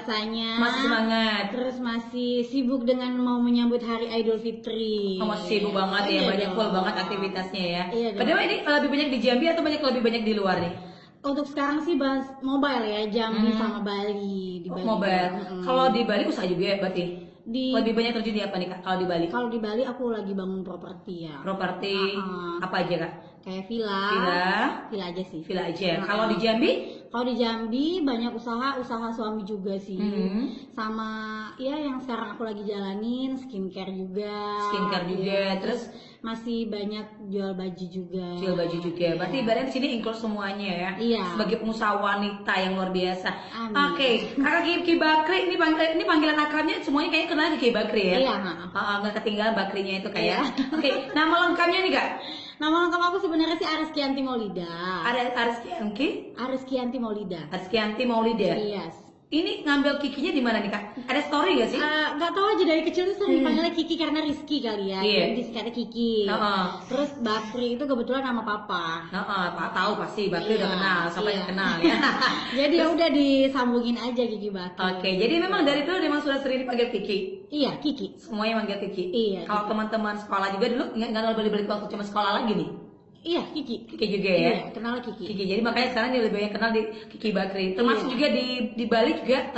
puasanya. Masih semangat. Terus masih sibuk dengan mau menyambut Hari Idul Fitri. Oh, masih sibuk banget ya, banyak full banget aktivitasnya ya. Iya dong. Padahal ini lebih banyak di Jambi atau lebih banyak di luar nih? Untuk sekarang sih bahas mobile ya, Jambi sama Bali. Di Bali. Mobile. Kalau di Bali usaha juga ya berarti? Lebih banyak terjun di apa nih Kak kalau di Bali? Kalau di Bali aku lagi bangun properti ya. Properti apa aja Kak? Kayak villa aja sih. Villa aja. Kalau di Jambi? Kalau di Jambi banyak usaha suami juga sih. Sama ya yang sekarang aku lagi jalanin skincare juga. Ya. Terus masih banyak jual baju juga. Berarti ibaratnya di sini include semuanya ya. Iya. Sebagai pengusaha wanita yang luar biasa. Amin. Oke, Kakak Kiki Bakri ini panggilan akrabnya semuanya kayaknya kenal Kiki Bakri ya. Iya. Nggak ketinggalan Bakrinya itu kayak. Oke, nama lengkapnya nih Kak? Nama lengkap aku sebenarnya sih Ariskianti Maulida. Ariskianti Maulida. Yes. Ini ngambil Kikinya di mana nih Kak? Ada story gak sih? Gak tahu aja, dari kecil tuh sering dipanggilnya Kiki karena Rizky kali ya. Jadi disingkatnya Kiki. Terus Bakri itu kebetulan nama papa. Pak tahu pasti Bakri udah kenal, siapa yang kenal ya. Jadi ya udah disambungin aja Kiki Bakri. Oke, jadi memang dari dulu memang sudah sering dipanggil Kiki. Iya, Kiki. Semuanya manggil Kiki. Iya. Kalau teman-teman sekolah juga dulu nggak balik-balik waktu cuma sekolah lagi nih. Iya, Kiki. Kiki juga ya. Iya, kenal Kiki. Jadi makanya sekarang dia lebih banyak kenal di Kiki Bakri. Termasuk juga di Bali juga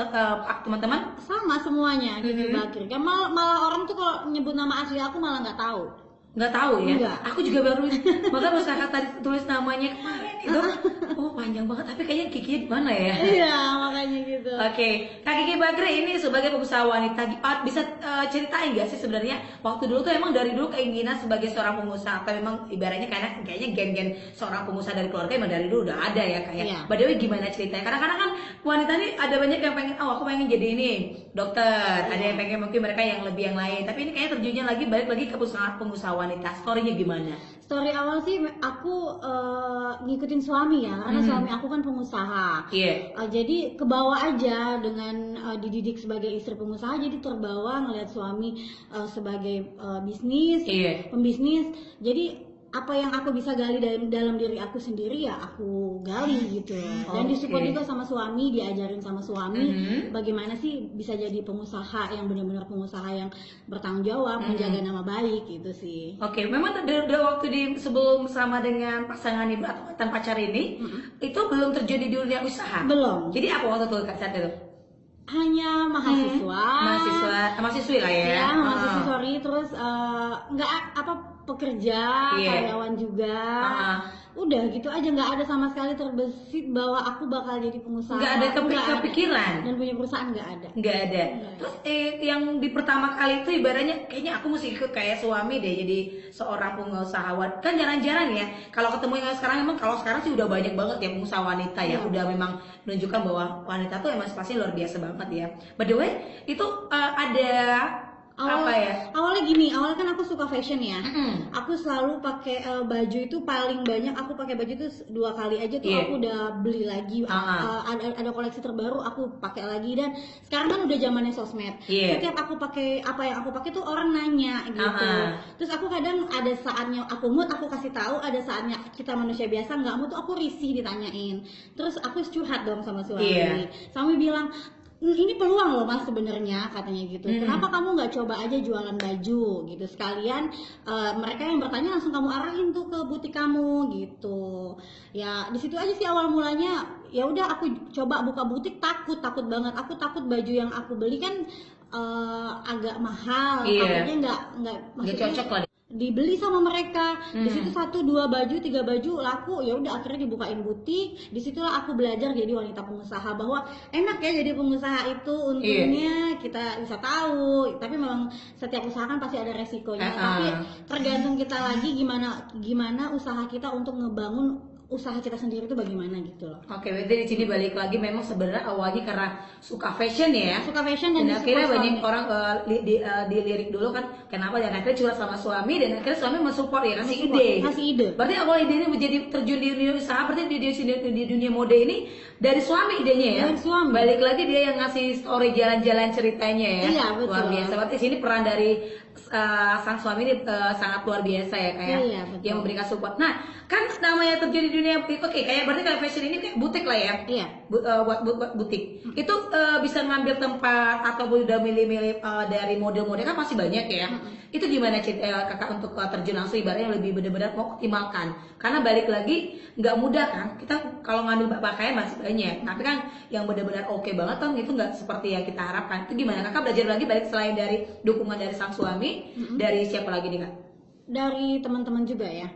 teman-teman sama semuanya Kiki Bakri. Kan malah orang tuh kalau nyebut nama asli aku malah nggak tahu. Nggak tahu ya? Enggak. Aku juga baru bahkan pas kakak tadi tulis namanya kemarin itu, oh panjang banget. Tapi kayaknya Kiki di mana ya? Iya, makanya gitu. Oke, Kak Kiki Bakri ini sebagai pengusaha wanita bisa ceritain nggak sih sebenarnya waktu dulu tuh emang dari dulu keinginan sebagai seorang pengusaha atau memang ibaratnya kayaknya gen-gen seorang pengusaha dari keluarga emang dari dulu udah ada ya kayak. Iya. By the way gimana ceritanya? Kadang-kadang kan wanita nih ada banyak yang pengen, aku pengen jadi ini dokter, ada yang pengen mungkin mereka yang lebih yang lain. Tapi ini kayaknya terjunnya lagi balik lagi ke pengusaha wanita. Story-nya gimana? Story awal sih aku ngikutin suami ya, karena suami aku kan pengusaha. Iya. Jadi kebawa aja dengan dididik sebagai istri pengusaha, jadi terbawa ngelihat suami sebagai pembisnis. Jadi apa yang aku bisa gali dalam diri aku sendiri ya aku gali gitu. Dan disupport juga sama suami, diajarin sama suami bagaimana sih bisa jadi pengusaha yang benar-benar pengusaha yang bertanggung jawab, menjaga nama baik gitu sih. Oke, memang udah waktu sebelum sama dengan pasangan ibu atau mantan pacar ini itu belum terjun di dunia usaha. Belum. Jadi apa waktu itu saat itu? Hanya mahasiswi lah ya. Ya, mahasiswi terus nggak pekerja, karyawan juga. Udah gitu aja, nggak ada sama sekali terbesit bahwa aku bakal jadi pengusaha. Nggak ada kepikiran. Dan punya perusahaan nggak ada. Nggak ada. Terus yang di pertama kali itu ibaratnya kayaknya aku mesti ikut kayak suami deh jadi seorang pengusahawan. Kan jarang-jarang ya. Kalau ketemu yang sekarang kalau sekarang sih udah banyak banget ya pengusaha wanita ya. Udah memang menunjukkan bahwa wanita tuh emansipasi luar biasa banget ya. By the way, itu ada awalnya gini, awalnya kan aku suka fashion ya. Aku selalu pakai baju itu paling banyak aku pakai baju itu 2 kali aja tuh aku udah beli lagi. Ada koleksi terbaru aku pakai lagi, dan sekarang kan udah zamannya sosmed. Setiap aku pakai apa yang aku pakai tuh orang nanya gitu. Terus aku kadang ada saatnya aku mood aku kasih tahu, ada saatnya kita manusia biasa nggak mood tuh aku risih ditanyain. Terus aku curhat dong sama suami. Suami bilang, ini peluang loh mas sebenarnya katanya gitu. Kenapa kamu nggak coba aja jualan baju gitu, sekalian mereka yang bertanya langsung kamu arahin tuh ke butik kamu gitu. Ya di situ aja sih awal mulanya. Ya udah aku coba buka butik, takut banget. Aku takut baju yang aku beli kan agak mahal, takutnya nggak cocok lah dibeli sama mereka. Di situ 1, 2 baju, 3 baju laku, ya udah akhirnya dibukain butik. Disitulah aku belajar jadi wanita pengusaha, bahwa enak ya jadi pengusaha itu, untungnya kita bisa tahu. Tapi memang setiap usaha kan pasti ada resikonya. Tapi tergantung kita lagi gimana usaha kita untuk ngebangun usaha kita sendiri itu bagaimana gitu loh. Oke, berarti di sini balik lagi memang sebenarnya awalnya karena suka fashion ya. Suka fashion dan akhirnya banyak orang dilirik dulu kan kenapa, dan akhirnya curhat sama suami, dan akhirnya suami mensupport ya, kasih ide. Berarti awal idenya menjadi terjun di dunia usaha, berarti di dunia mode ini dari suami idenya ya. Dari suami. Balik lagi dia yang ngasih story jalan-jalan ceritanya ya. Iya, betul. Luar biasa. Berarti sini peran dari sang suami ini sangat luar biasa ya kayak Iya, betul. yang memberikan support. Nah, kan namanya terjadi di dunia oke kayak berarti kayak fashion ini kayak butik lah ya. Iya. Buat butik. Itu bisa ngambil tempat atau udah milih-milih dari model-model kan masih banyak ya. Itu gimana Kakak untuk terjun langsung ibaratnya lebih benar-benar mau optimalkan. Karena balik lagi nggak mudah kan. Kita kalau ngambil pakaian masih banyak, tapi kan yang benar-benar oke banget kan itu nggak seperti yang kita harapkan. Itu gimana Kakak belajar lagi balik selain dari dukungan dari sang suami, dari siapa lagi nih Kak? Dari teman-teman juga ya,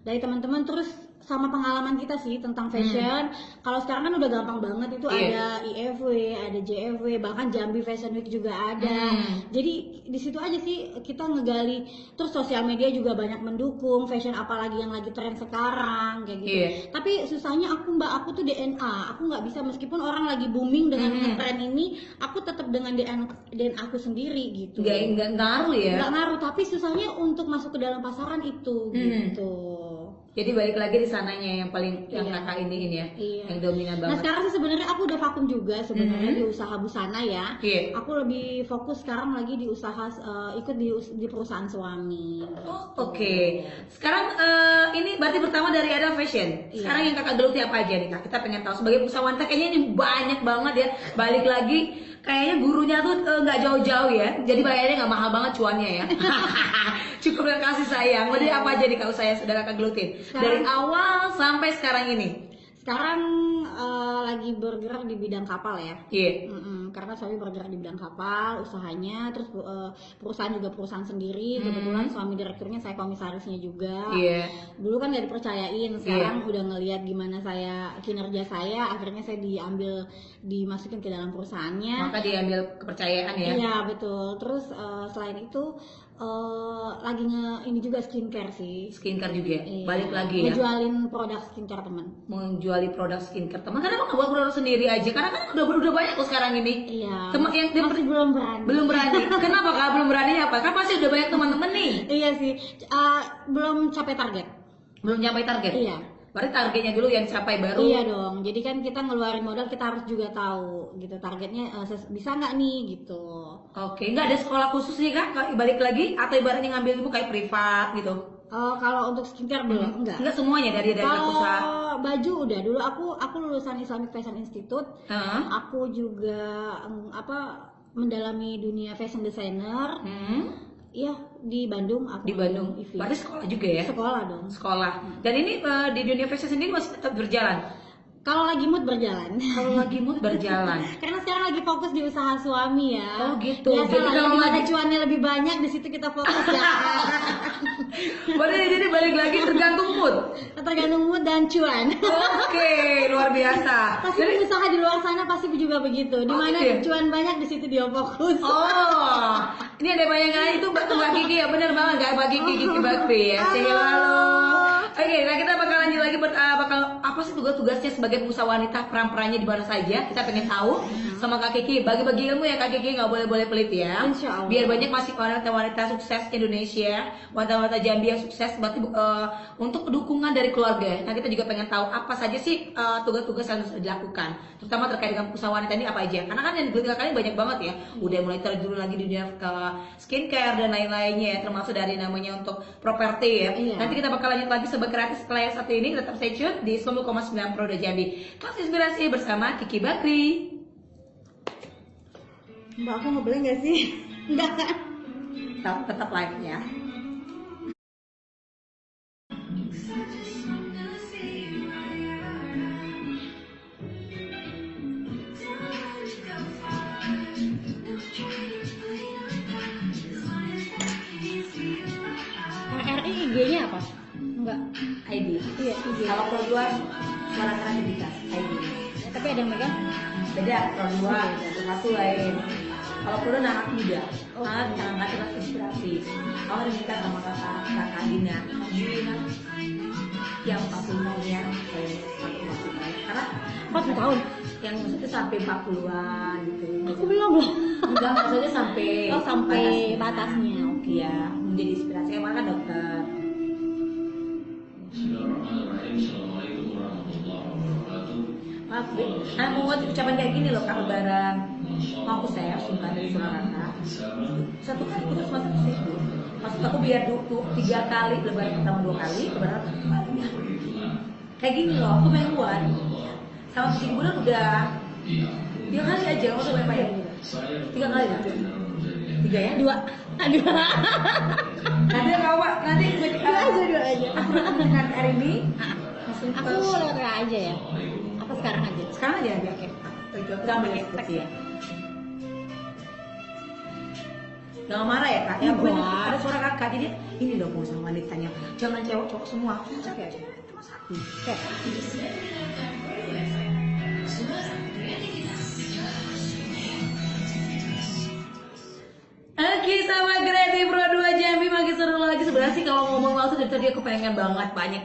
dari teman-teman terus sama pengalaman kita sih tentang fashion. Kalau sekarang kan udah gampang banget itu ada IFW, ada JFW, bahkan Jambi Fashion Week juga ada. Jadi di situ aja sih kita ngegali. Terus sosial media juga banyak mendukung fashion apalagi yang lagi tren sekarang kayak gitu. Tapi susahnya aku tuh DNA. Aku nggak bisa meskipun orang lagi booming dengan tren ini, aku tetap dengan DNA aku sendiri gitu. Nggak ngaruh ya? Nggak ngaruh, tapi susahnya untuk masuk ke dalam pasaran itu gitu. Jadi balik lagi di sananya yang paling yang Kakak iniin ya, yang dominan banget. Nah sekarang sih sebenarnya aku udah vakum juga sebenarnya di usaha busana ya. Aku lebih fokus sekarang lagi di usaha ikut di perusahaan suami. Oke. Sekarang ini berarti pertama dari Ada Fashion. Sekarang yang Kakak geluti apa aja nih Kak? Kita pengen tahu sebagai usaha wanita kayaknya ini banyak banget ya. Balik lagi kayaknya gurunya tuh nggak jauh-jauh ya. Jadi bayarnya nggak mahal banget cuannya ya. Cukup dengan kasih sayang. Jadi apa aja nih Kak usaha yang sudah Kakak gelutin? Dari awal sampai sekarang ini. Sekarang lagi bergerak di bidang kapal ya. Karena suami bergerak di bidang kapal, usahanya, terus perusahaan juga perusahaan sendiri. Kebetulan suami direkturnya, saya komisarisnya juga. Dulu kan nggak dipercayain, sekarang udah ngelihat gimana kinerja saya, akhirnya saya dimasukin ke dalam perusahaannya. Maka diambil kepercayaan ya. Iya betul. Terus selain itu lagi ini juga skincare sih. Skincare juga. Balik lagi ya. Ngejualin produk skincare teman. Menjuali produk skincare teman. Kenapa nggak buat produk sendiri aja? Karena kan udah banyak kok sekarang ini. Iya. Masih belum berani. Belum berani. Kenapa Kak belum berani apa? Kan pasti udah banyak teman-teman nih. Iya sih. Belum capai target. Belum capai target. Iya. Berarti targetnya dulu yang dicapai baru. Iya dong. Jadi kan kita ngeluarin modal, kita harus juga tahu gitu targetnya bisa nggak nih gitu. Oke, nggak ada sekolah khusus nih Kak? Balik lagi atau ibaratnya ngambil ilmu kayak privat gitu? Kalau untuk skincare belum, enggak. Enggak semuanya dari usaha. Kalau baju udah dulu aku lulusan Islamic Fashion Institute. Aku juga mendalami dunia fashion designer. Iya di Bandung. Di Bandung. Berarti sekolah juga ya? Sekolah dong. Sekolah. Dan ini di dunia fashion sendiri masih tetap berjalan? Kalau lagi mood berjalan. Kalau lagi mood berjalan. Karena sekarang lagi fokus di usaha suami ya. Oh gitu. Biasa jadi kalau ada cuannya lebih banyak di situ kita fokus ya. Jadi balik lagi tergantung mood. Tergantung mood dan cuan. Oke, luar biasa. Pasti jadi, usaha di luar sana pasti juga begitu. Di mana cuan banyak di situ dia fokus. Ini ada bayangan itu Mbak Kiki ya, benar banget nggak Mbak Kiki Bakri ya. Halo. Oke, nah kita bakal lanjut lagi apa sih tugas-tugasnya sebagai pengusaha wanita, peran-perannya di mana saja? Kita pengen tahu sama Kak Kiki. Bagi-bagi ilmu ya Kak Kiki, nggak boleh pelit ya. Insya Allah. Biar banyak masih wanita-wanita sukses Indonesia, wanita-wanita Jambi yang sukses berarti untuk dukungan dari keluarga. Nah kita juga pengen tahu apa saja sih tugas-tugas yang harus dilakukan, terutama terkait dengan pengusaha wanita ini apa aja? Karena kan yang digeluti kalian banyak banget ya. Udah mulai terjun lagi di dunia skincare dan lain-lainnya, termasuk dari namanya untuk properti ya. Nanti kita bakal lanjut lagi sebagai gratis setelah yang satu ini. Tetap stay tune di 90,9 Proda Jambi. Kelas Inspirasi bersama Kiki Bakri. Mbak, aku nggak boleh nggak sih? Enggak kan? Tetap live ya. RRI IG-nya apa? Enggak. ID. Iya, IG. Kalau produk suara kreativitas ID. Tapi ada yang megang? Beda, produk satu lain. Kalau produk anak muda, sangat inspirasi. Kalau nikah sama kakak Dina, yang 40-nya aku masih banyak. Karena 40 tahun. Yang maksudnya sampai 40-an gitu. Aku belum loh. Enggak, maksudnya sampai batasnya. Iya, menjadi inspirasi. Emang kan dokter. Assalamualaikum warahmatullahi wabarakatuh. Mau ucapan kayak gini loh Kak Lebaran. mau aku share sumpah dari Surakarta. Satu kali putus masa ke situ. Maksud aku biar 3 kali, lebaran pertama 2 kali, lebaran satu kali. Kayak gini loh, aku pengen buat. Sama 3 bulan udah 3 kali aja, udah berapa ya? 3 kali lah. 3 ya? 2. Aduh. Nanti apa? Nanti Dua aja. Aku dengan hari ini. Aku lewat WA aja ya. Apa sekarang aja? Sekarang aja ya. Oke. Kita ambil teks ya. Jangan marah ya kak. Ya Enggak. ada suara kakak. Jadi ini dong sama wanitanya. Jangan cowok semua. Oke aja. Cuma satu. Oke. Oke, sama Greti Pro 2 Jambi makin seru lagi. Sebenarnya sih kalau ngomong waktu dari tadi aku pengen banget banyak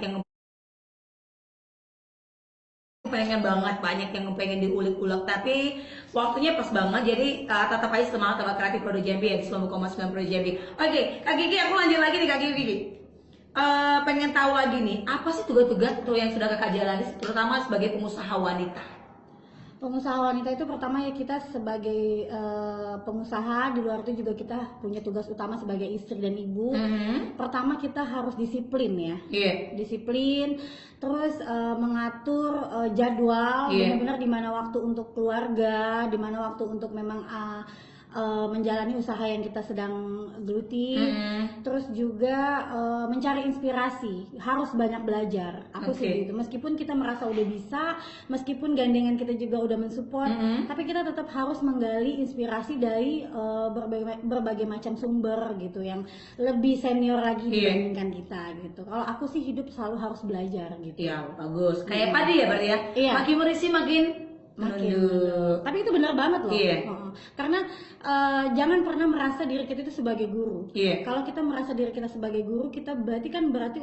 yang pengen diulik-ulik, tapi waktunya pas banget. Jadi tetap aja semangat sama Kreatif Pro 2 Jambi ya di 90,9 Pro Jambi. Oke, Kak Gigi, aku lanjut lagi nih Kak Gigi. Pengen tahu lagi nih, apa sih tugas-tugas yang sudah kakak jalani, terutama sebagai pengusaha wanita? Pengusaha wanita itu pertama ya kita sebagai pengusaha, di luar itu juga kita punya tugas utama sebagai istri dan ibu. Pertama kita harus disiplin ya, disiplin, terus mengatur jadwal, benar-benar di mana waktu untuk keluarga, di mana waktu untuk memang menjalani usaha yang kita sedang geluti. Terus juga mencari inspirasi, harus banyak belajar. Aku sih gitu, meskipun kita merasa udah bisa, meskipun gandengan kita juga udah mensupport, tapi kita tetap harus menggali inspirasi dari berbagai macam sumber gitu, yang lebih senior lagi dibandingkan kita gitu. Kalau aku sih hidup selalu harus belajar gitu. Iya, bagus. Kayak padi ya berarti ya? Makin merisi makin menunduk. Tapi itu benar banget loh. Karena jangan pernah merasa diri kita itu sebagai guru. Kalau kita merasa diri kita sebagai guru, kita berarti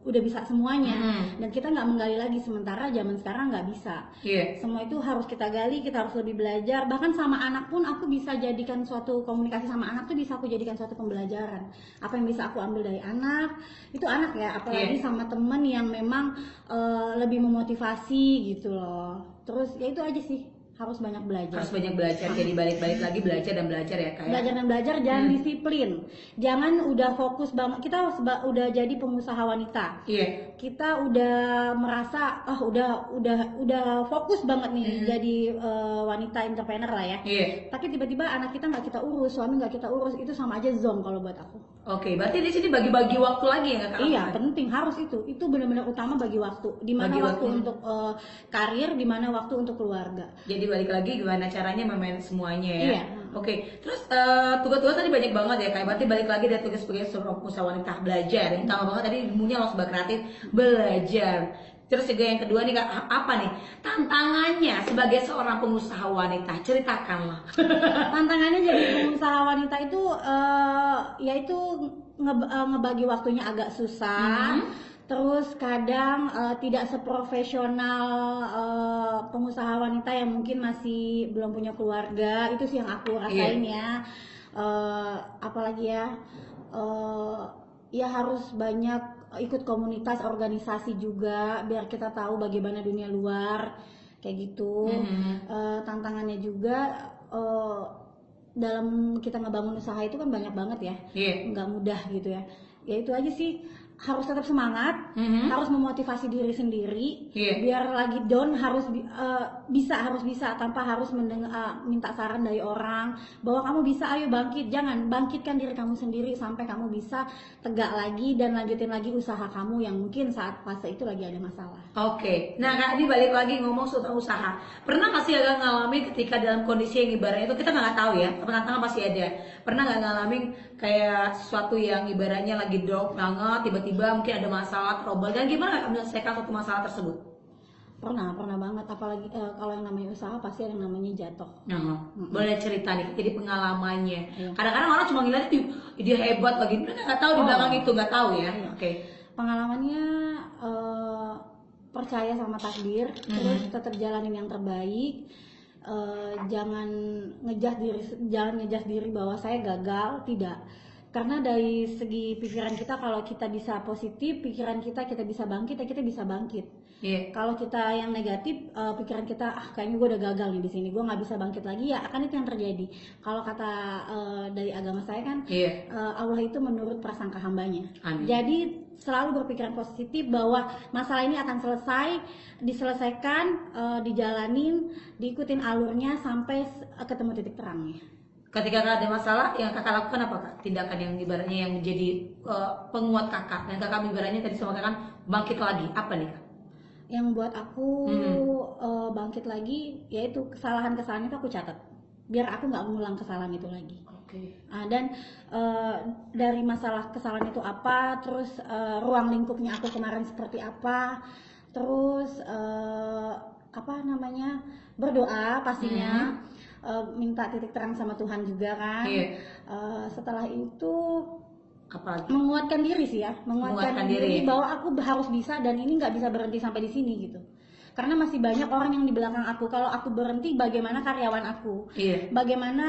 udah bisa semuanya, dan kita nggak menggali lagi. Sementara zaman sekarang nggak bisa. Semua itu harus kita gali, kita harus lebih belajar. Bahkan sama anak pun aku bisa jadikan suatu komunikasi sama anak tuh bisa aku jadikan suatu pembelajaran. Apa yang bisa aku ambil dari anak, itu anak ya, apalagi sama temen yang memang lebih memotivasi gitu loh. Terus ya itu aja sih, harus banyak belajar. Jadi balik-balik lagi belajar dan belajar ya kak. Belajar dan belajar, jangan disiplin. Jangan udah fokus banget. Kita udah jadi pengusaha wanita. Kita udah merasa udah fokus banget nih jadi wanita entrepreneur lah ya. Tapi tiba-tiba anak kita nggak kita urus, suami nggak kita urus, itu sama aja zonk kalau buat aku. Oke, berarti di sini bagi-bagi waktu lagi ya kak? Iya, penting, harus itu. Itu benar-benar utama, bagi waktu. Di mana waktu untuk karir, di mana waktu untuk keluarga. Jadi balik lagi gimana caranya memanage semuanya ya. Oke. Terus tugas-tugas tadi banyak banget ya kayak, berarti balik lagi dari tugas sebagai seorang pengusaha wanita, belajar. Yang utama banget tadi ilmunya langsung kreatif, belajar. Terus juga yang kedua nih kak, apa nih tantangannya sebagai seorang pengusaha wanita? Ceritakanlah. Tantangannya jadi pengusaha wanita itu yaitu ngebagi waktunya agak susah. Terus kadang tidak seprofesional pengusaha wanita yang mungkin masih belum punya keluarga. Itu sih yang aku rasain ya. Apalagi ya, ya harus banyak ikut komunitas, organisasi juga, biar kita tahu bagaimana dunia luar kayak gitu. Tantangannya juga dalam kita ngebangun usaha itu kan banyak banget ya, nggak mudah gitu ya. Ya itu aja sih, harus tetap semangat, harus memotivasi diri sendiri, biar lagi down harus bisa tanpa harus minta saran dari orang bahwa kamu bisa, ayo bangkit. Jangan, bangkitkan diri kamu sendiri sampai kamu bisa tegak lagi dan lanjutin lagi usaha kamu yang mungkin saat fase itu lagi ada masalah. Oke, nah kak, ini balik lagi ngomong soal usaha. Pernah nggak sih agak ngalamin ketika dalam kondisi yang ibaratnya itu kita nggak tahu ya, tantangan pasti ada. Pernah nggak ngalamin kayak sesuatu yang ibaratnya lagi drop banget, tiba-tiba mungkin ada masalah, trouble, dan gimana menyelesaikan suatu masalah tersebut? Pernah banget. Apalagi kalau yang namanya usaha pasti ada yang namanya jatuh. Boleh cerita nih, jadi pengalamannya. Kadang-kadang orang cuma ngeliat dia hebat lagi, nggak tahu di belakang itu, nggak tahu ya. Pengalamannya percaya sama takdir, terus tetap jalanin yang terbaik. Jangan ngejudge diri bahwa saya gagal, tidak. Karena dari segi pikiran kita, kalau kita bisa positif, pikiran kita bisa bangkit, ya kita bisa bangkit. Kalau kita yang negatif, pikiran kita kayaknya gue udah gagal nih di sini, gue nggak bisa bangkit lagi, ya akan itu yang terjadi. Kalau kata dari agama saya kan, Allah itu menurut prasangka hambanya. Amin. Jadi selalu berpikiran positif bahwa masalah ini akan selesai, diselesaikan, dijalanin, diikutin alurnya sampai ketemu titik terangnya. Ketika ada masalah, yang kakak lakukan apa kak? Tindakan yang ibaratnya yang menjadi penguat kakak, dan kakak ibaratnya tadi sama kakak bangkit lagi, apa nih kak? Yang buat aku bangkit lagi, yaitu kesalahan-kesalahan itu aku catat, biar aku nggak mengulang kesalahan itu lagi. Dan dari masalah kesalahan itu apa, terus ruang lingkupnya aku kemarin seperti apa, terus berdoa pastinya. Minta titik terang sama Tuhan juga kan. Setelah itu apalagi? Menguatkan diri sih ya, menguatkan diri bahwa aku harus bisa, dan ini nggak bisa berhenti sampai di sini gitu. Karena masih banyak orang yang di belakang aku. Kalau aku berhenti, bagaimana karyawan aku? Bagaimana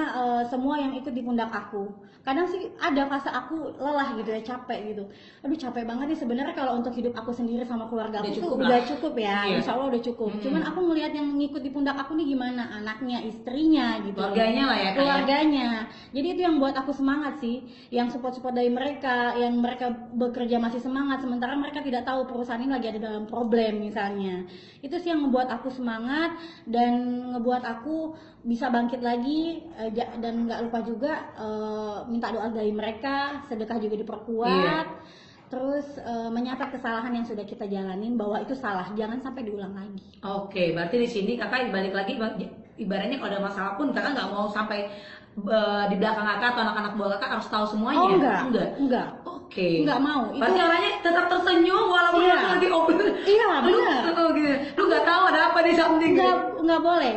semua yang ikut di pundak aku? Kadang sih ada fase aku lelah gitu ya, capek gitu. Aduh capek banget nih sebenarnya, kalau untuk hidup aku sendiri sama keluarga aku tuh udah cukup ya, insya Allah udah cukup. Cuman aku ngelihat yang ngikut di pundak aku nih gimana, anaknya, istrinya gitu. Keluarganya lah ya, keluarganya. Jadi itu yang buat aku semangat sih. Yang support-support dari mereka, yang mereka bekerja masih semangat, sementara mereka tidak tahu perusahaan ini lagi ada dalam problem misalnya. Itu sih yang ngebuat aku semangat dan ngebuat aku bisa bangkit lagi, dan nggak lupa juga minta doa dari mereka, sedekah juga diperkuat. Terus menyatat kesalahan yang sudah kita jalanin bahwa itu salah, jangan sampai diulang lagi. Oke, berarti di sini kakak balik lagi, ibaratnya kalau ada masalah pun kakak nggak mau sampai di belakang kakak atau anak-anak buah kakak harus tahu semuanya. Enggak. Oke. Nggak mau. Berarti orangnya tetap tersenyum walaupun lagi open. Iya benar. Lu nggak tahu ada apa di samping. Nggak boleh.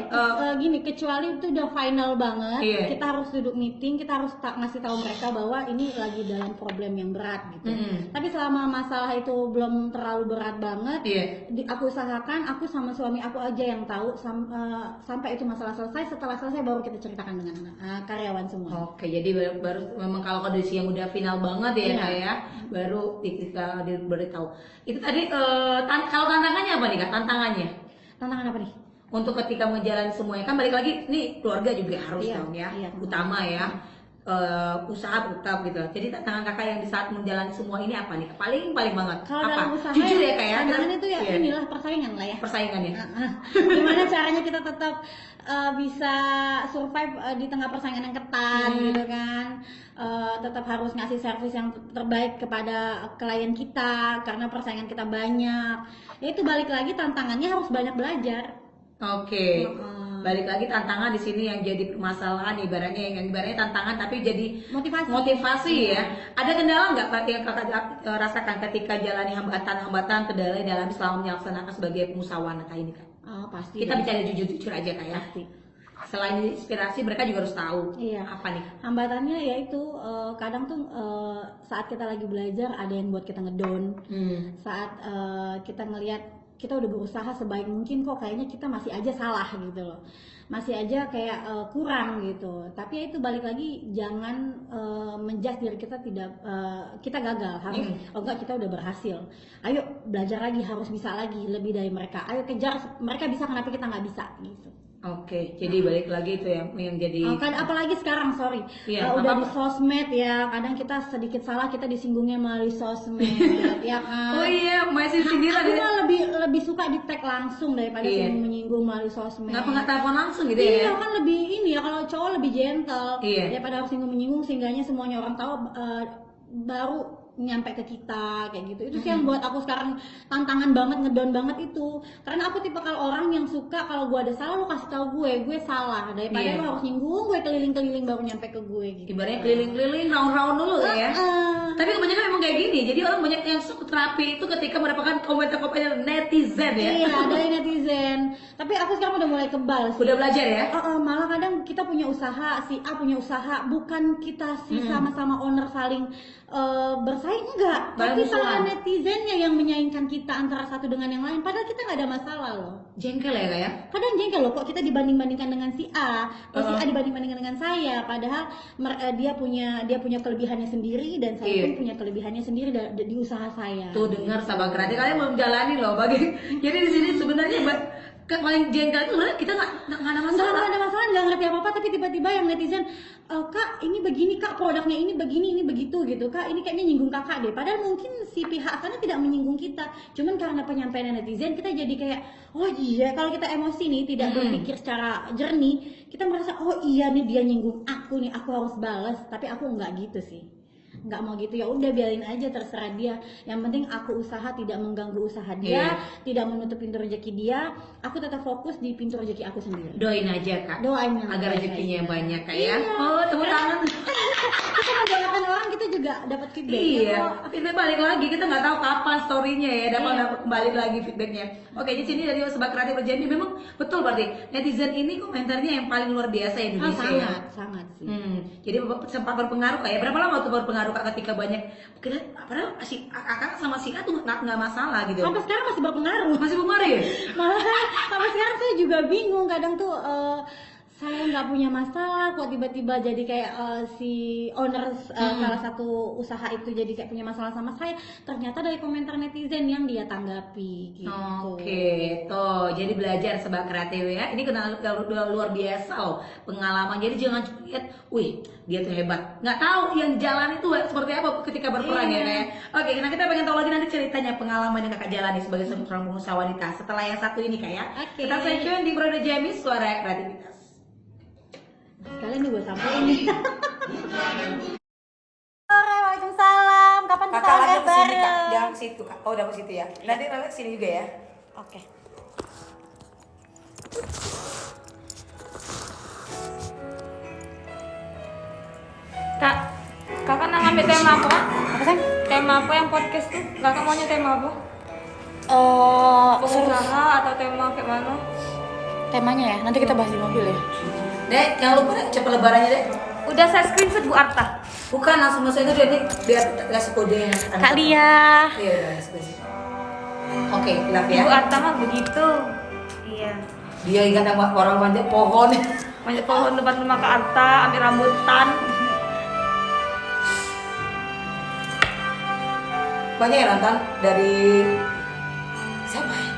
Gini, kecuali itu udah final banget. Kita harus duduk meeting, kita harus ngasih tahu mereka bahwa ini lagi dalam problem yang berat gitu. Tapi selama masalah itu belum terlalu berat banget, aku usahakan aku sama suami aku aja yang tahu sampai itu masalah selesai. Setelah selesai baru kita ceritakan dengan karyawan semua. Oke, jadi baru memang kalau kondisi yang udah final banget ya, baru kita diberitahu. Itu tadi kalau tantangannya apa nih kak? Tantangan apa nih? Untuk ketika menjalani semuanya, kan balik lagi nih keluarga juga harus dong ya, utama ya. Usaha tetap gitu. Jadi tantangan kakak yang di saat menjalani semua ini apa nih? Paling banget. Kalau dalam usaha, jujur ya kak ya. Tantangan itu ya inilah persaingan lah ya. Persaingan ya. Gimana caranya kita tetap bisa survive di tengah persaingan yang ketat gitu kan. Tetap harus ngasih servis yang terbaik kepada klien kita karena persaingan kita banyak. Ya itu balik lagi, tantangannya harus banyak belajar. Oke. Balik lagi tantangan di sini yang jadi permasalahan, ibaratnya tantangan tapi jadi motivasi ya. Ada kendala nggak Pak yang kakak rasakan ketika jalani hambatan-hambatan kendala dalam selama melaksanakan sebagai pengusaha wanita ini kak? Pasti. Kita bicara jujur aja kak ya. Pasti. Selain inspirasi, mereka juga harus tahu apa nih? Hambatannya yaitu kadang tuh saat kita lagi belajar ada yang buat kita ngedown. Saat kita ngelihat kita udah berusaha sebaik mungkin, kok kayaknya kita masih aja salah gitu loh, masih aja kayak kurang gitu. Tapi ya itu balik lagi, jangan menjudge diri kita kita gagal, harus enggak, kita udah berhasil, ayo belajar lagi, harus bisa lagi lebih dari mereka, ayo kejar, mereka bisa kenapa kita nggak bisa gitu. Oke, jadi balik lagi itu yang jadi. Kan apalagi sekarang, udah di sosmed ya, kadang kita sedikit salah kita disinggungnya melalui sosmed, ya kan? Oh iya, masih sindiran. Aku mah lebih suka di tag langsung daripada menyinggung melalui sosmed. Nggak telepon langsung gitu ya? Iya kan lebih ini ya, kalau cowok lebih gentle daripada harus menyinggung, sehingganya semuanya orang tahu baru nyampe ke kita kayak gitu. Itu sih yang buat aku sekarang tantangan banget, ngedown banget itu, karena aku tipe kalau orang yang suka kalau gue ada salah lo kasih tahu gue salah, daripada lo harus nyinggung gue keliling-keliling baru nyampe ke gue gitu. Ibaratnya keliling-keliling round-round dulu ya. Tapi kebanyakan memang kayak gini, jadi orang banyak yang suka terapi itu ketika mendapatkan komentar-komentar netizen ya. Iya, dari netizen. Tapi aku sekarang udah mulai kebal sih. Udah belajar ya? Malah kadang kita punya usaha, si A punya usaha, bukan kita sama-sama owner saling bersama selesai enggak, tapi salah netizennya yang menyaingkan kita antara satu dengan yang lain, padahal kita nggak ada masalah loh. Jengkel ya Kak ya? Kadang jengkel loh, kok kita dibanding-bandingkan dengan si A, kok si A dibanding-bandingkan dengan saya, padahal dia punya kelebihannya sendiri dan saya pun punya kelebihannya sendiri di usaha saya. Tuh dengar sahabat kreatif, kalian belum jalani loh bagi. Jadi di sini sebenarnya paling jengkel itu sebenarnya kita nggak ada masalah. Nggak ada masalah, nggak ngerti apa-apa, tapi tiba-tiba yang netizen, Kak ini begini, Kak produknya ini begini, ini begitu gitu, Kak ini kayaknya nyinggung kakak deh. Padahal mungkin si pihak sana tidak menyinggung kita, cuman karena penyampaian netizen kita jadi kayak, oh iya, kalau kita emosi nih tidak berpikir secara jernih, kita merasa oh iya nih dia nyinggung aku nih, aku harus balas. Tapi aku nggak gitu sih, nggak mau gitu, ya udah biarin aja, terserah dia. Yang penting aku usaha tidak mengganggu usaha dia, tidak menutup pintu rezeki dia. Aku tetap fokus di pintu rezeki aku sendiri. Doain aja Kak, doain agar rezekinya banyak Kak ya. Oh tepuk tangan. Kita mendoakan orang, kita juga dapat feedback. Iya, feedback balik lagi, kita nggak tahu kapan storynya ya dapat kembali lagi feedbacknya. Oke, di sini dari Sobat Kreatif Berjambi memang betul berarti netizen ini komentarnya yang paling luar biasa Indonesia. Sangat sih. Jadi sempat berpengaruh Kak ya. Berapa lama tuh berpengaruh Kak ketika banyak kira padahal si Kakak sama si A tuh nggak masalah gitu. Sampai sekarang masih berpengaruh. Masih berpengaruh ya? Malah sampai sekarang saya juga bingung, kadang tuh saya nggak punya masalah kok tiba-tiba jadi kayak si owner salah satu usaha itu jadi kayak punya masalah sama saya, ternyata dari komentar netizen yang dia tanggapi gitu. Oke, tuh jadi belajar Sobat Kreatif ya, ini kenal luar biasa loh pengalaman. Jadi jangan cuma lihat, wih dia tuh hebat, nggak tahu yang jalan itu seperti apa ketika berperang ya kayak. Oke, nah kita pengen tahu lagi nanti ceritanya pengalaman yang kakak jalani sebagai seorang pengusaha wanita setelah yang satu ini Kak ya. Kita stay tune di Broda Jamie, suara kreativitas. Kalian nih gue sampein nih. Waalaikumsalam. Kapan kita lagi bareng? Jangan ke situ Kak. Oh udah ke situ ya. Nanti ke sini juga ya. Oke. Kak, kakak ngambil tema apa? Apa sih? Tema apa yang podcast tuh? Kakak maunya tema apa? Pengusaha atau tema kayak mana? Temanya ya, nanti kita bahas di mobil ya. Dek, jangan lupa dek, cepet lebarannya dek. Udah saya screenshot Bu Arta. Bukan, langsung masuk itu dia nih, biar kasih kodenya. Kak Lia. Iya, udah kasih. Oke, gelap ya. Bu Arta mah begitu. Iya. Dia ingat sama orang manjat pohon. Manjat pohon depan rumah Kak Arta, ambil rambutan. Banyak ya nonton dari siapa ya?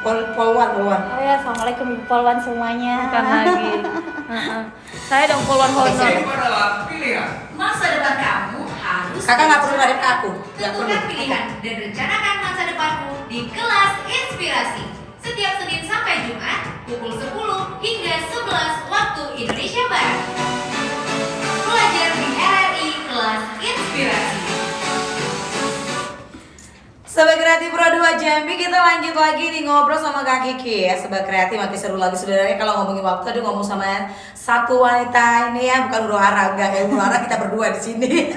Polwan. Oh ya, assalamualaikum Ibu Polwan semuanya. Bukan lagi. Saya dong Polwan honor. Masa depan kamu harus Kakak nggak perlu ngadep ke aku. Nggak perlu. tentukan pilihan dan rencanakan masa depanmu di kelas inspirasi setiap Senin sampai Jumat pukul 10 hingga 11 waktu Indonesia Barat. Belajar di RRI Kelas Inspirasi. Sobat Kreatif Pro 2 Jambi, kita lanjut lagi nih ngobrol sama Kak Kiki ya. Sobat Kreatif makin seru lagi sebenarnya kalau ngomongin waktu tadi ngomong sama satu wanita ini ya, bukan huru hara, enggak ya, huru hara kita berdua di sini.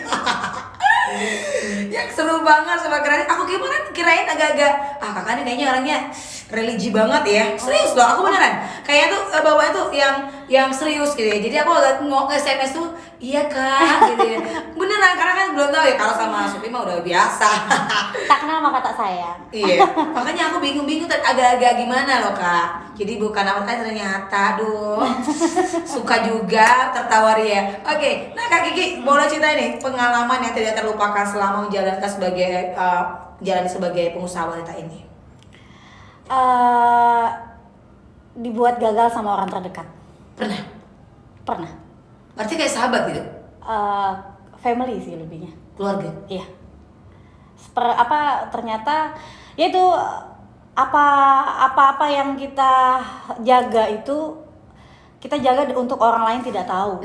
Yang seru banget Sobat Kreatif. Aku kirain agak-agak kakak ini kayaknya orangnya religi banget ya. Serius loh, aku beneran. Kayaknya tuh bawahnya tuh yang serius gitu ya. Jadi aku agak nge-SMS tuh iya Kak gitu ya. Beneran, karena kan belum tahu ya, kalau sama Supi mah udah biasa. Tak kenal maka tak sayang. Iya, makanya aku bingung agak-agak gimana loh Kak. Jadi bukan apa ternyata, aduh, suka juga tertawa ya. Oke, nah Kak Kiki boleh cerita nih pengalaman yang tidak terlupakan selama menjalankan sebagai pengusaha wanita ini. Dibuat gagal sama orang terdekat. Pernah. Berarti kayak sahabat gitu? Family sih lebihnya. Keluarga? Iya. Ternyata ya itu apa yang kita jaga itu kita jaga untuk orang lain tidak tahu.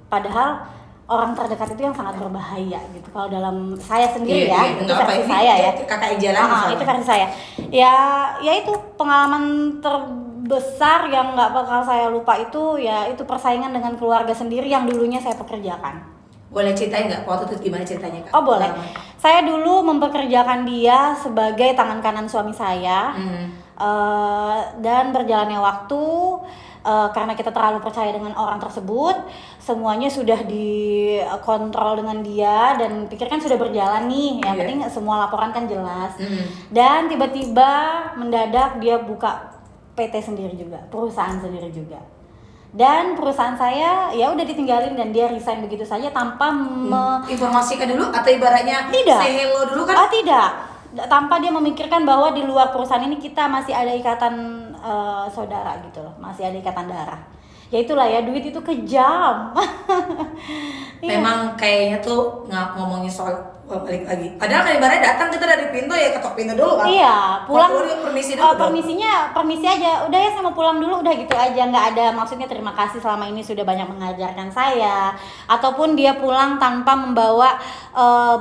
Padahal orang terdekat itu yang sangat berbahaya gitu. Kalau dalam saya sendiri itu versi saya ya. Kakak jalan itu versi saya. Ya itu pengalaman terbesar yang nggak bakal saya lupa itu ya itu persaingan dengan keluarga sendiri yang dulunya saya pekerjakan. Boleh ceritain nggak waktu itu gimana ceritanya Kak? Oh boleh. Saya dulu mempekerjakan dia sebagai tangan kanan suami saya. Dan berjalannya waktu karena kita terlalu percaya dengan orang tersebut, semuanya sudah dikontrol dengan dia dan pikir kan sudah berjalan nih, yang penting semua laporan kan jelas. Dan tiba-tiba mendadak dia buka PT sendiri juga, perusahaan sendiri juga. Dan perusahaan saya ya udah ditinggalin dan dia resign begitu saja tanpa informasikan dulu atau ibaratnya say hello dulu kan? Tidak. Tanpa dia memikirkan bahwa di luar perusahaan ini kita masih ada ikatan saudara gitu loh, masih ada ikatan darah. Ya itulah ya, duit itu kejam. Memang kayaknya tuh nggak ngomongin soal balik lagi. Padahal kan ibaratnya datang kita dari pintu ya ketok pintu dulu kan. Iya, pulang permisi dulu. Permisi aja. Udah ya saya mau pulang dulu, udah gitu aja. Nggak ada maksudnya terima kasih selama ini sudah banyak mengajarkan saya. Ataupun dia pulang tanpa membawa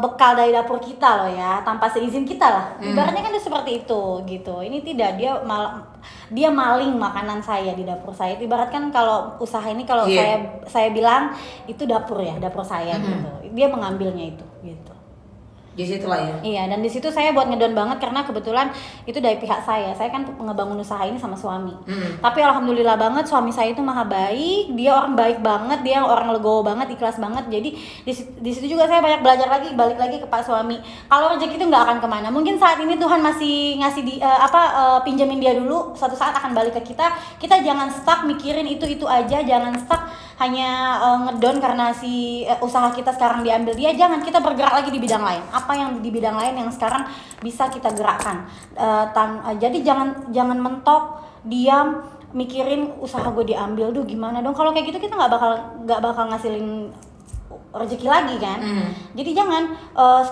bekal dari dapur kita loh ya, tanpa seizin kita lah. Ibaratnya kan dia seperti itu gitu. Ini tidak, dia maling makanan saya di dapur saya. Ibaratkan kalau usaha ini kalau saya bilang itu dapur ya, dapur saya gitu. Dia mengambilnya itu gitu. Di situ lah ya. Iya, dan di situ saya buat ngedon banget karena kebetulan itu dari pihak saya. Saya kan ngebangun usaha ini sama suami. Tapi alhamdulillah banget suami saya itu maha baik, dia orang baik banget, dia orang legowo banget, ikhlas banget. Jadi di situ juga saya banyak belajar lagi, balik lagi ke Pak suami. Kalau rezeki itu nggak akan kemana. Mungkin saat ini Tuhan masih ngasih pinjemin dia dulu, suatu saat akan balik ke kita. Kita jangan stuck mikirin itu aja, jangan stuck hanya ngedon karena si usaha kita sekarang diambil dia. Jangan, kita bergerak lagi di bidang lain. Apa yang di bidang lain yang sekarang bisa kita gerakkan. Jadi jangan mentok, diam, mikirin usaha gue diambil, duh gimana dong. Kalau kayak gitu kita nggak bakal ngasilin rezeki lagi kan. Jadi jangan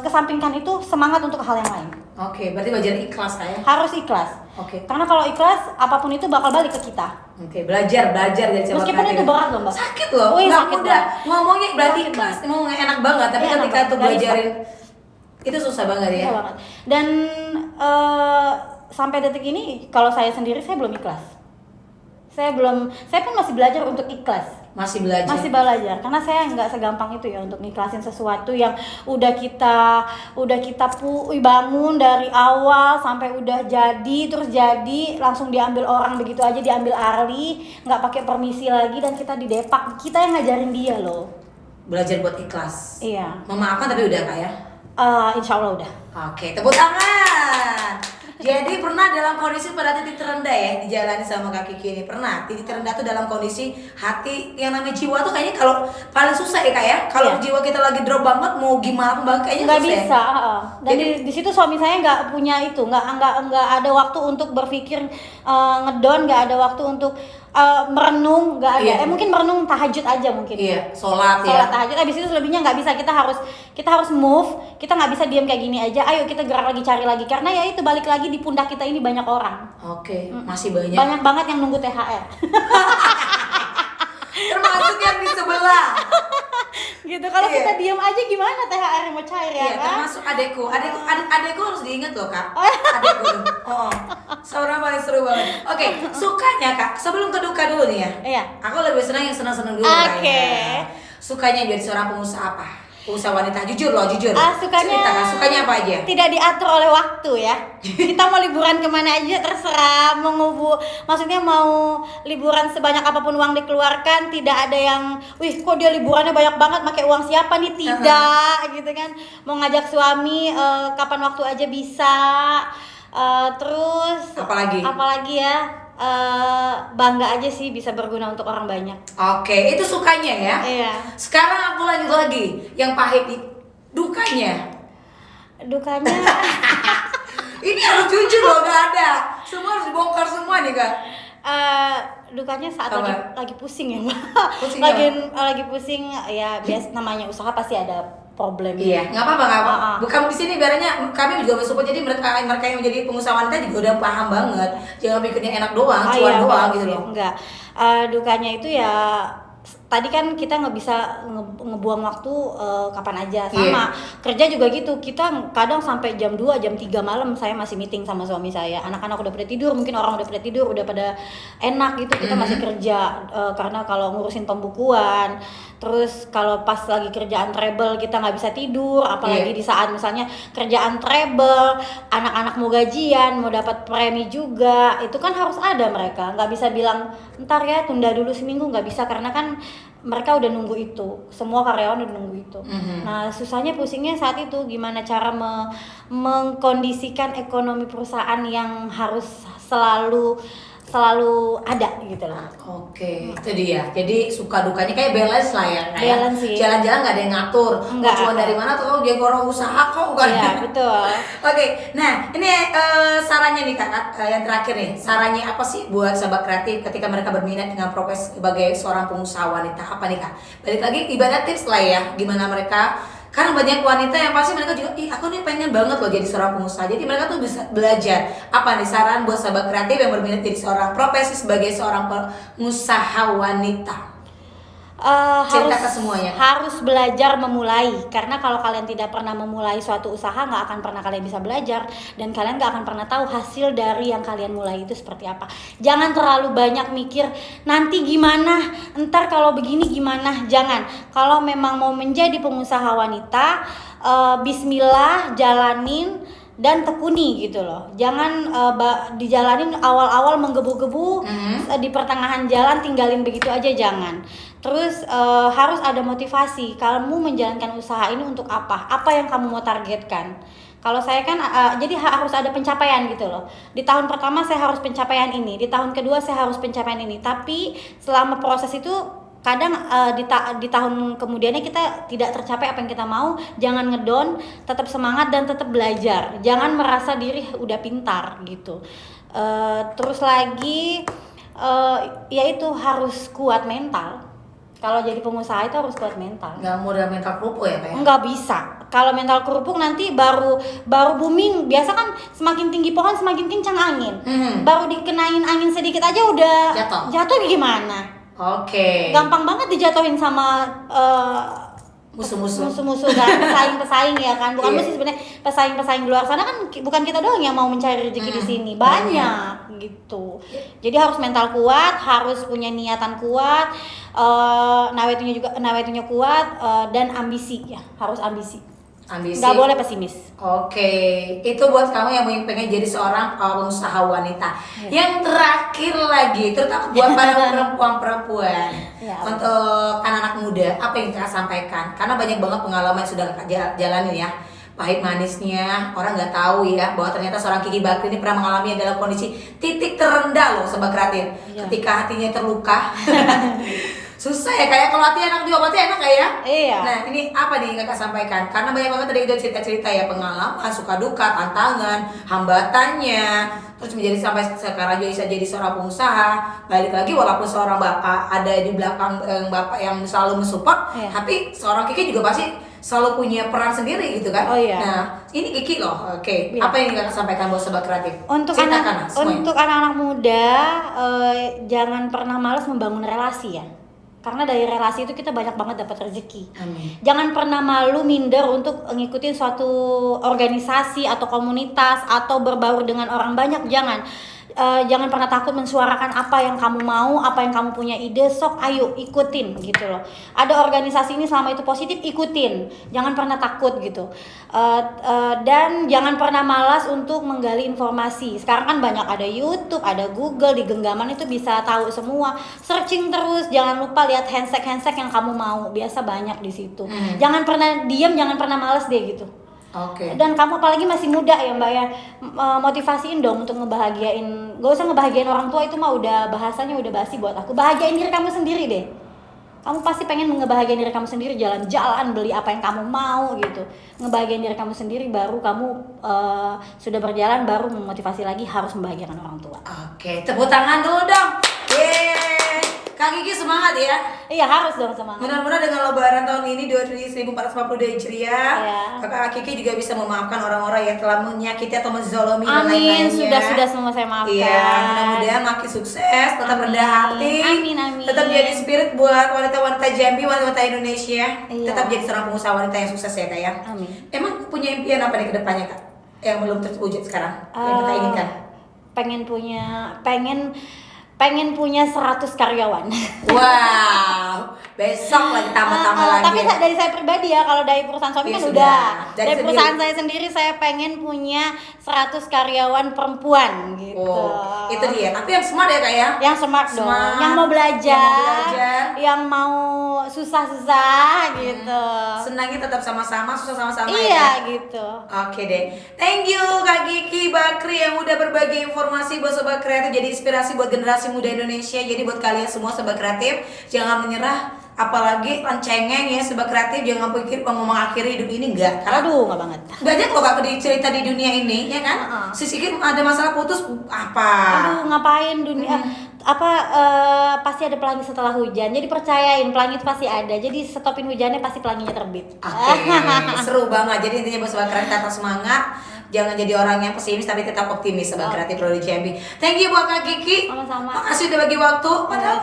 kesampingkan itu, semangat untuk hal yang lain. Oke, berarti belajar ikhlas ya? Harus ikhlas. Oke. Karena kalau ikhlas, apapun itu bakal balik ke kita. Oke, belajar dari sahabat. Meskipun itu berat loh Mbak. Sakit loh, nggak mudah. Ngomongnya berarti ikhlas, ngomongnya enak banget. Tapi ketika tuh belajarin, itu susah banget ya? Susah banget. Dan sampai detik ini, kalau saya sendiri, saya belum ikhlas. Saya pun masih belajar untuk ikhlas. Masih belajar karena saya nggak segampang itu ya untuk nikhlasin sesuatu yang udah kita bangun dari awal sampai udah jadi langsung diambil orang begitu aja, diambil alih, nggak pakai permisi lagi, dan kita didepak. Kita yang ngajarin dia loh. Belajar buat ikhlas. Iya. Memaafkan tapi udah Kak ya? Insya Allah udah. Oke, tepuk tangan. Jadi pernah dalam kondisi pada titik terendah ya dijalani sama Kak Kiki ini? Pernah titik terendah tuh dalam kondisi hati yang namanya jiwa tuh kayaknya kalau paling susah ya Kak ya? Kalau jiwa kita lagi drop banget mau gimana pun banget kayaknya nggak susah bisa ya? Dan di situ suami saya nggak punya itu, nggak ada waktu untuk berpikir ngedon, nggak ada waktu untuk merenung, nggak ada. Mungkin merenung tahajud aja mungkin. Iya, sholat ya. Tahajud. Abis itu selebihnya nggak bisa. Kita harus move. Kita nggak bisa diam kayak gini aja. Ayo kita gerak lagi, cari lagi. Karena ya itu balik lagi di pundak kita ini banyak orang. Oke, masih banyak. Banyak banget yang nunggu THR. Termasuk yang di sebelah. Gitu. Kalau kita diam aja gimana THR mau cair ya kan? Termasuk adekku harus diingat loh Kak. Adekku tuh. Seorang paling seru banget. Oke, sukanya Kak, sebelum ke duka dulu nih ya. Iya. Aku lebih senang yang senang-senang dulu. Oke. Sukanya jadi seorang pengusaha apa? Pengusaha wanita, jujur. Sukanya cerita Kak, sukanya apa aja? Tidak diatur oleh waktu ya. Kita mau liburan kemana aja terserah, maksudnya mau liburan sebanyak apapun uang dikeluarkan, tidak ada yang, wih kok dia liburannya banyak banget, pakai uang siapa nih, tidak gitu kan. Mau ngajak suami kapan waktu aja bisa. Terus apalagi ya, bangga aja sih bisa berguna untuk orang banyak. Oke, itu sukanya ya. Iya. Sekarang aku lanjut lagi yang pahit dukanya. Ini harus jujur loh, nggak ada. Semua harus dibongkar semua nih Kak. Dukanya saat Apa? lagi pusing ya Mbak. Pusing lagi pusing ya, biasa namanya usaha pasti ada problem. Iya, nggak apa-apa. Bukan di sini ibaratnya kami juga bersupport, jadi mereka yang menjadi pengusaha wanita juga udah paham banget. Jangan bikinnya enak doang, cuan doang gitu loh. Enggak. Dukanya itu ya tadi kan kita nggak bisa ngebuang waktu kapan aja, sama kerja juga gitu, kita kadang sampai jam 2, jam 3 malam saya masih meeting sama suami saya, anak-anak udah pada tidur, mungkin orang udah pada tidur, udah pada enak gitu, kita masih kerja, karena kalau ngurusin pembukuan, terus kalau pas lagi kerjaan treble kita nggak bisa tidur, apalagi di saat misalnya kerjaan treble, anak-anak mau gajian, mau dapat premi juga, itu kan harus ada, mereka nggak bisa bilang ntar ya tunda dulu seminggu, nggak bisa, karena kan mereka udah nunggu itu, semua karyawan udah nunggu itu. Nah susahnya pusingnya saat itu gimana cara mengkondisikan ekonomi perusahaan yang harus selalu ada gitu loh. Oke, itu dia. Jadi suka dukanya kayak balance lah ya. Balance sih. Jalan-jalan nggak ada yang ngatur. Enggak. Cuma dari mana tuh dia orang usaha kok kan? Iya betul. Oke, nah ini sarannya nih Kak, yang terakhir nih. Sarannya apa sih buat sahabat kreatif ketika mereka berminat dengan profesi sebagai seorang pengusaha wanita? Apa nih Kak? Balik lagi ibarat tips lah ya, gimana mereka, karena banyak wanita yang pasti mereka juga, aku nih pengen banget loh jadi seorang pengusaha. Jadi mereka tuh bisa belajar. Apa nih saran buat sahabat kreatif yang berminat jadi seorang profesi sebagai seorang pengusaha wanita? Harus belajar memulai, karena kalau kalian tidak pernah memulai suatu usaha nggak akan pernah kalian bisa belajar, dan kalian nggak akan pernah tahu hasil dari yang kalian mulai itu seperti apa. Jangan terlalu banyak mikir nanti gimana, entar kalau begini gimana. Jangan. Kalau memang mau menjadi pengusaha wanita, bismillah, jalanin dan tekuni gitu loh. Jangan dijalanin awal-awal menggebu-gebu, di pertengahan jalan tinggalin begitu aja, jangan. Terus harus ada motivasi. Kamu menjalankan usaha ini untuk apa? Apa yang kamu mau targetkan? Kalau saya kan jadi harus ada pencapaian gitu loh. Di tahun pertama saya harus pencapaian ini, di tahun kedua saya harus pencapaian ini. Tapi selama proses itu kadang di tahun kemudiannya kita tidak tercapai apa yang kita mau. Jangan ngedown, tetap semangat dan tetap belajar. Jangan merasa diri udah pintar gitu. Terus lagi yaitu harus kuat mental. Kalau jadi pengusaha itu harus kuat mental. Nggak modal mental kerupuk ya Pak ya? Nggak bisa. Kalau mental kerupuk nanti baru booming. Biasa kan semakin tinggi pohon semakin kencang angin. Baru dikenain angin sedikit aja udah jatuh gimana? Oke. Gampang banget dijatuhin sama musuh-musuh kan, pesaing ya kan, bukan musuh sebenarnya, pesaing di luar sana kan, bukan kita doang yang mau mencari rezeki di sini, banyak gitu. Jadi harus mental kuat, harus punya niatan kuat, nawaitunya kuat, dan ambisi ya, harus ambisi. Nggak boleh pesimis. Oke, itu buat kamu yang pengen jadi seorang pengusaha wanita. Yang terakhir lagi, terutama buat para perempuan-perempuan, untuk anak-anak muda, apa yang kita sampaikan? Karena banyak banget pengalaman yang sudah jalanin ya, pahit manisnya, orang nggak tahu ya bahwa ternyata seorang Kiki Bakri ini pernah mengalami dalam kondisi titik terendah loh sobat kreatif, ketika hatinya terluka. Susah ya kayak kalau hati enak diobati enak gak ya? Iya. Nah ini apa nih kakak sampaikan? Karena banyak banget tadi itu cerita-cerita ya, pengalaman, suka duka, tantangan, hambatannya, terus menjadi sampai sekarang bisa jadi seorang pengusaha. Balik lagi walaupun seorang bapak ada di belakang bapak yang selalu mensupport, tapi seorang Kiki juga pasti selalu punya peran sendiri gitu kan? Oh iya. Nah ini Kiki loh, oke. Apa yang kakak sampaikan buat sobat kreatif? Untuk anak-anak muda, jangan pernah malas membangun relasi ya. Karena dari relasi itu kita banyak banget dapat rezeki. Amin. Jangan pernah malu minder untuk ngikutin suatu organisasi atau komunitas atau berbaur dengan orang banyak. Jangan pernah takut mensuarakan apa yang kamu mau, apa yang kamu punya ide, sok ayo ikutin gitu loh. Ada organisasi ini selama itu positif, ikutin. Jangan pernah takut gitu. Dan jangan pernah malas untuk menggali informasi. Sekarang kan banyak, ada YouTube, ada Google, di genggaman itu bisa tahu semua. Searching terus, jangan lupa lihat handshake yang kamu mau. Biasa banyak di situ. Jangan pernah diam, jangan pernah malas deh gitu. Oke. Dan kamu apalagi masih muda ya Mbak ya, motivasiin dong untuk ngebahagiain. Gak usah ngebahagiain orang tua, itu mah udah bahasanya udah basi buat aku. Bahagiain diri kamu sendiri deh. Kamu pasti pengen ngebahagiain diri kamu sendiri, jalan-jalan, beli apa yang kamu mau gitu. Ngebahagiain diri kamu sendiri, baru kamu sudah berjalan, baru memotivasi lagi harus membahagiakan orang tua. Oke, tepuk tangan dulu dong. Yeay. Kak Kiki semangat ya. Iya harus dong semangat. Mudah-mudahan dengan lebaran tahun ini 1442 Hijriah, Iya. Kak Kiki juga bisa memaafkan orang-orang yang telah menyakiti atau menzolimi dan Amin, lain-lainnya. sudah semua saya maafkan. Iya, mudah-mudahan makin sukses, tetap rendah hati, Amin. tetap jadi spirit buat wanita-wanita Jambi, wanita Indonesia, Iya. tetap jadi seorang pengusaha wanita yang sukses ya Kak ya. Amin. Emang punya impian apa nih ke depannya Kak? Yang belum terwujud sekarang, yang Kak inginkan? pengen punya 100 karyawan. Wow, besok lagi tambah-tambah lagi. Tapi dari saya pribadi ya, kalau dari perusahaan suami Iya, kan sudah. udah. Dari Dari perusahaan saya sendiri saya pengen punya 100 karyawan perempuan gitu. Oh, itu dia. Tapi yang smart ya Kak ya? Yang smart dong, Smart, yang mau belajar, yang yang mau susah-susah gitu. Senangnya tetap sama-sama, susah sama-sama Iya ya. gitu. Oke deh. Thank you Kak Kiki Bakri yang udah berbagi informasi buat Sobat Kreatif, jadi inspirasi buat generasi muda Indonesia. Jadi buat kalian semua Sobat Kreatif, jangan menyerah, apalagi cengeng ya Sobat Kreatif, jangan pikir mau mengakhiri hidup ini enggak. Karena Aduh, nggak banget. banyak kok Kak cerita di dunia ini ya kan. Sisi ada masalah putus apa? Aduh, ngapain dunia pasti ada pelangi setelah hujan. Jadi percayain pelangi itu pasti ada. Jadi stopin hujannya pasti pelanginya terbit. Oke, seru banget. Jadi intinya buat Sobat Kreatif tetap semangat. Jangan jadi orang yang pesimis tapi tetap optimis Sobat Kreatif Prodi Jambi. Thank you buat Kak Kiki. Sama-sama. Makasih udah bagi waktu. Padahal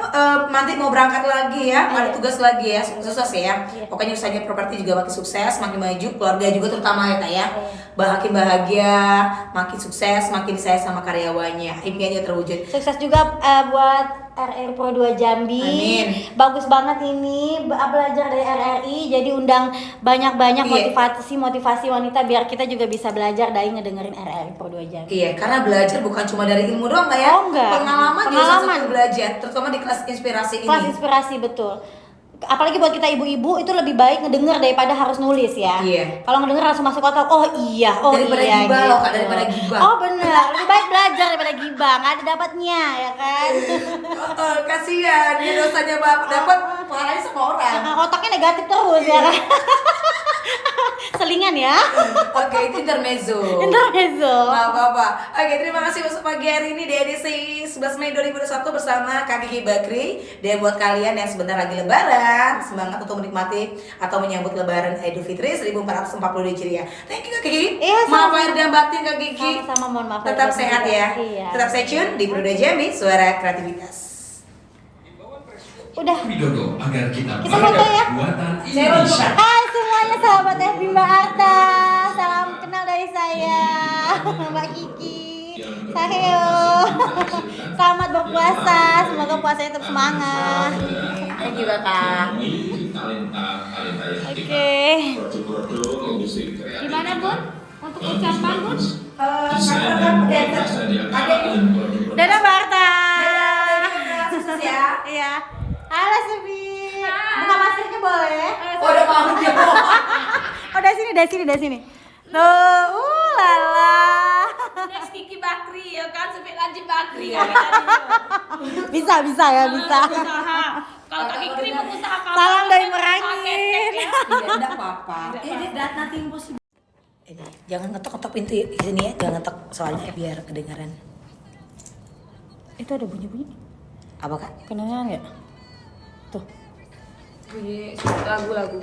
nanti mau berangkat lagi ya, ada tugas lagi ya, sukses ya. Pokoknya usahanya properti juga makin sukses, makin maju, keluarga juga terutama ya Kak ya. Makin bahagia, makin sukses, makin disayang sama karyawannya. Impiannya terwujud. Sukses juga buat RRI Pro 2 Jambi. Amin. Bagus banget ini belajar dari RRI. Jadi undang banyak-banyak motivasi wanita biar kita juga bisa belajar dari ngedengerin RRI Pro 2 Jambi. Iya, karena belajar bukan cuma dari ilmu doang Kak ya. Oh, enggak. Pengalaman juga salah satu belajar, terutama di kelas inspirasi ini. Kelas inspirasi betul. Apalagi buat kita ibu-ibu itu lebih baik ngedenger daripada harus nulis ya. Iya. Kalau ngedenger langsung masuk otak, Daripada iya gibah gitu. loh, Kak, daripada gibah. Oh benar, lebih baik belajar daripada gibah, nggak ada dapatnya ya kan. Kasihan, dia dosanya bapak dapat pahalanya sama orang. Otaknya negatif terus ya kan. Selingan ya. Oke, itu intermezzo. Intermezzo. Nggak apa-apa. Oke, terima kasih untuk pagi hari ini di edisi 11 Mei 2021 bersama Kak Kiki Bakri. Dan buat kalian yang sebentar lagi lebaran, semangat untuk menikmati atau menyambut lebaran Idul Fitri 1442 Hijriah. Thank you Kak Kiki. Iya, maaf sama. lahir dan batin Kak Kiki. Sama-sama, mohon maaf. Tetap lahir sehat batin. ya. Iya. Tetap stay tune di Pro 2 Jambi, suara kreativitas. Udah. Widodo agar kita Kita foto ya. buatan Indonesia. Hai semuanya sahabat FB Mbak Arta. Salam kenal dari saya, Mbak Kiki. Saheo. Selamat berpuasa. Semoga puasanya tetap semangat. Thank you Kakak. Oke. Gimana Bun? Untuk ucapan Bun? Dadah Mbak Arta. Sukses ya. Iya. Halo Sebi. Buka maskernya boleh? Oh, udah mau dia. Oh dari sini. Tuh, lala. Next Kiki Bakri ya kan, sampai lanjut Bakri Iya. Bisa ya. Usaha. Kalau Kak Kiki pengusaha kapal. Salam dari pakai Merangin. cake ya. Iya, enggak apa-apa. Nanti impossible. Jangan ngetok-ngetok pintu di sini ya, jangan ngetok soalnya biar kedengaran. Itu ada bunyi-bunyi. Apa Kak? Kedengeran nggak? Tuh. Bunyi lagu-lagu.